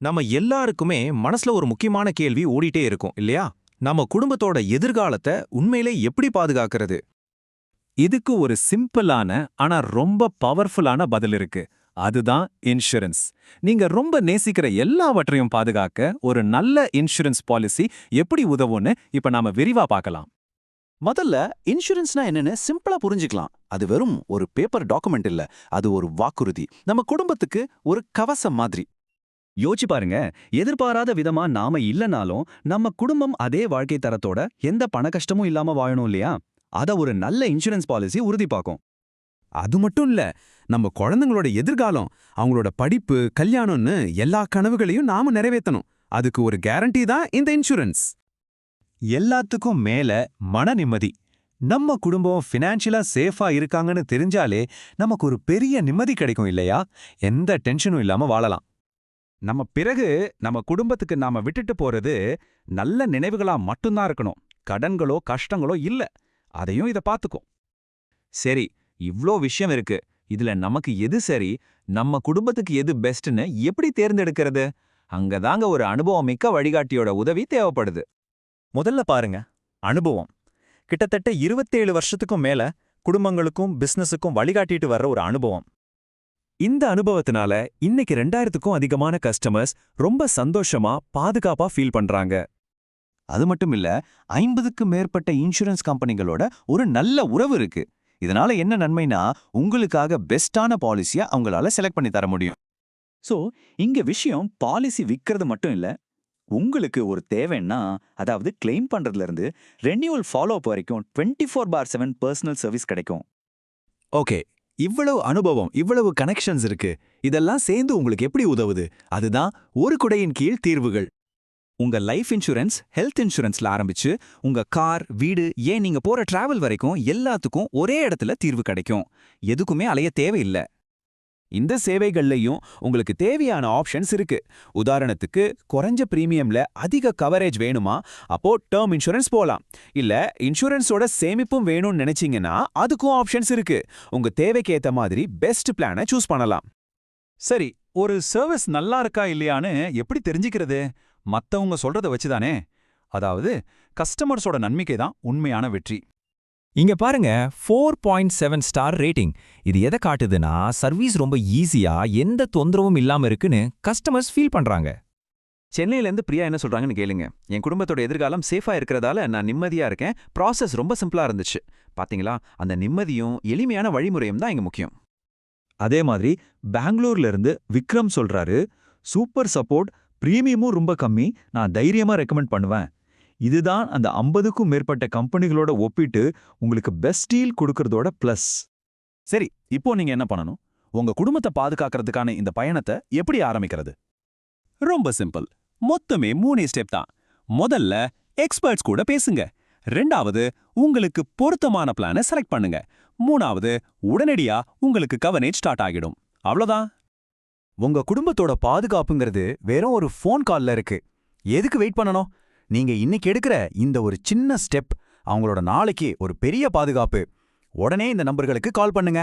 நம்ம எல்லாருக்குமே மனசுல ஒரு முக்கியமான கேள்வி ஓடிட்டே இருக்கும் இல்லையா? நம்ம குடும்பத்தோட எதிர்காலத்தை உண்மையிலே எப்படி பாதுகாக்கிறது? இதுக்கு ஒரு சிம்பிளான ஆனா ரொம்ப பவர்ஃபுல்லான பதில் இருக்கு. அதுதான் இன்சூரன்ஸ். நீங்க ரொம்ப நேசிக்கிற எல்லாவற்றையும் பாதுகாக்க ஒரு நல்ல இன்சூரன்ஸ் பாலிசி எப்படி உதவும்னு இப்ப நாம விரிவா பார்க்கலாம். முதல்ல இன்சூரன்ஸ்னா என்னன்னு சிம்பிளா புரிஞ்சுக்கலாம். அது வெறும் ஒரு பேப்பர் டாக்குமெண்ட் இல்ல, அது ஒரு வாக்குறுதி. நம்ம குடும்பத்துக்கு ஒரு கவசம் மாதிரி. யோசிச்சு பாருங்க, எதிர்பாராத விதமா நாம இல்லனாலும் நம்ம குடும்பம் அதே வாழ்க்கை தரத்தோட எந்த பண கஷ்டமும் இல்லாம வாழணும் இல்லையா? அத ஒரு நல்ல இன்சூரன்ஸ் பாலிசி உறுதி பார்க்கும். அது மட்டும் இல்ல, நம்ம குழந்தைங்களோட எதிர்காலம், அவங்களோட படிப்பு, கல்யாணம்னு எல்லா கனவுகளையும் நாம நிறைவேற்றணும். அதுக்கு ஒரு கேரண்டி தான் இந்த இன்சூரன்ஸ். எல்லாத்துக்கும் மேல மன நிம்மதி. நம்ம குடும்பம் ஃபினான்ஷியலா சேஃபா இருக்காங்கன்னு தெரிஞ்சாலே நமக்கு ஒரு பெரிய நிம்மதி கிடைக்கும் இல்லையா? எந்த டென்ஷனும் இல்லாம வாழலாம். நம்ம குடும்பத்துக்கு நாம விட்டுட்டு போறது நல்ல நினைவுகளா மட்டும்தான் இருக்கணும். கடன்களோ கஷ்டங்களோ இல்ல. அதையும் இத பாத்துக்கும். சரி, இவ்ளோ விஷயம் இருக்கு. இதுல நமக்கு எது சரி, நம்ம குடும்பத்துக்கு எது பெஸ்ட்னு எப்படி தேர்ந்தெடுக்கிறது? அங்கதாங்க ஒரு அனுபவம் மிக்க வழிகாட்டியோட உதவி தேவைப்படுது. முதல்ல பாருங்க, அனுபவம். கிட்டத்தட்ட 27 வருஷத்துக்கும் மேல குடும்பங்களுக்கும் பிசினஸுக்கும் வழிகாட்டிட்டு வர்ற ஒரு அனுபவம். இந்த அனுபவத்தினால இன்னைக்கு 2000க்கும் அதிகமான கஸ்டமர்ஸ் ரொம்ப சந்தோஷமா பாதுகாப்பா ஃபீல் பண்றாங்க. அது மட்டும் இல்ல, 50க்கும் மேற்பட்ட இன்சூரன்ஸ் கம்பெனிகளோட ஒரு நல்ல உறவு இருக்கு. இதனால என்ன நன்மைனா, உங்களுக்காக பெஸ்டான பாலிசியா அவங்களால செலக்ட் பண்ணி தர முடியும். சோ இங்க விஷயம் பாலிசி விக்கிறது மட்டும் இல்ல. உங்களுக்கு ஒரு தேவைன்னா, அதாவது கிளைம் பண்றதுல இருந்து ரெனியூவல் ஃபாலோ அப் வரைக்கும் 24/7 பர்சனல் சர்வீஸ் கிடைக்கும். ஓகே, இவ்வளவு அனுபவம், இவ்வளவு கனெக்ஷன்ஸ் இருக்கு. இதெல்லாம் சேர்ந்து உங்களுக்கு எப்படி உதவுது? அதுதான் ஒரு குடையின் கீழ் தீர்வுகள். உங்க லைஃப் இன்சூரன்ஸ், ஹெல்த் இன்சூரன்ஸ்ல ஆரம்பிச்சு உங்க கார், வீடு, ஏன் நீங்க போற டிராவல் வரைக்கும் எல்லாத்துக்கும் ஒரே இடத்துல தீர்வு கிடைக்கும். எதுக்குமே அலைய தேவையில்ல. இந்த சேவைகள்லயும் உங்களுக்கு தேவையான ஆப்ஷன்ஸ் இருக்கு. உதாரணத்துக்கு, குறைஞ்ச பிரீமியம்ல அதிக கவரேஜ் வேணுமா? அப்போ டேர்ம் இன்சூரன்ஸ் போலாம். இல்ல இன்சூரன்ஸோட சேமிப்பும் வேணும்னு நினைச்சீங்கன்னா அதுக்கும் ஆப்ஷன்ஸ் இருக்கு. உங்க தேவைக்கு ஏத்த மாதிரி பெஸ்ட் பிளானை சூஸ் பண்ணலாம். சரி, ஒரு சர்வீஸ் நல்லா இருக்கா இல்லையான்னு எப்படி தெரிஞ்சுக்கிறது? மத்தவங்க சொல்றத வச்சுதானே. அதாவது கஸ்டமர்ஸோட நன்மைக்கே தான் உண்மையான வெற்றி. இங்க பாருங்க, 4.7 ஸ்டார் ரேட்டிங். இது எதை காட்டுதுன்னா, சர்வீஸ் ரொம்ப ஈஸியா எந்த தொந்தரவும் இல்லாம இருக்குன்னு கஸ்டமர்ஸ் ஃபீல் பண்றாங்க. சென்னையிலேருந்து பிரியா என்ன சொல்றாங்கன்னு கேளுங்க. என் குடும்பத்தோட எதிர்காலம் சேஃபா இருக்கிறதால நான் நிம்மதியா இருக்கேன். ப்ராசஸ் ரொம்ப சிம்பிளா இருந்துச்சு. பாத்தீங்களா, அந்த நிம்மதியும் எளிமையான வழிமுறையும் தான் இங்க முக்கியம். அதே மாதிரி பெங்களூர்ல இருந்து விக்ரம் சொல்றாரு, சூப்பர் சப்போர்ட், பிரீமியமும் ரொம்ப கம்மி, நான் தைரியமா ரெக்கமெண்ட் பண்ணுவேன். இதுதான் அந்த 50க்கும் மேற்பட்ட கம்பெனிகளோட ஒப்பிட்டு உங்களுக்கு பெஸ்ட் டீல் கொடுக்கறதோட பிளஸ். சரி, இப்போ நீங்க என்ன பண்ணணும்? உங்க குடும்பத்தை பாதுகாக்கிறதுக்கான இந்த பயணத்தை எப்படி ஆரம்பிக்கிறது? ரொம்ப சிம்பிள். மொத்தமே 3 ஸ்டெப் தான். முதல்ல எக்ஸ்பர்ட்ஸ் கூட பேசுங்க. 2வது, உங்களுக்கு பொருத்தமான பிளானை செலக்ட் பண்ணுங்க. 3வது, உடனடியா உங்களுக்கு கவரேஜ் ஸ்டார்ட் ஆகிடும். அவ்வளவுதான். உங்க குடும்பத்தோட பாதுகாப்புங்கிறது வெறும் ஒரு ஃபோன் கால்ல இருக்கு. எதுக்கு வெயிட் பண்ணணும்? நீங்க இன்னைக்கு எடுக்கிற இந்த ஒரு சின்ன ஸ்டெப் அவங்களோட நாளைக்கு ஒரு பெரிய பாதுகாப்பு. உடனே இந்த நம்பர்களுக்கு கால் பண்ணுங்க.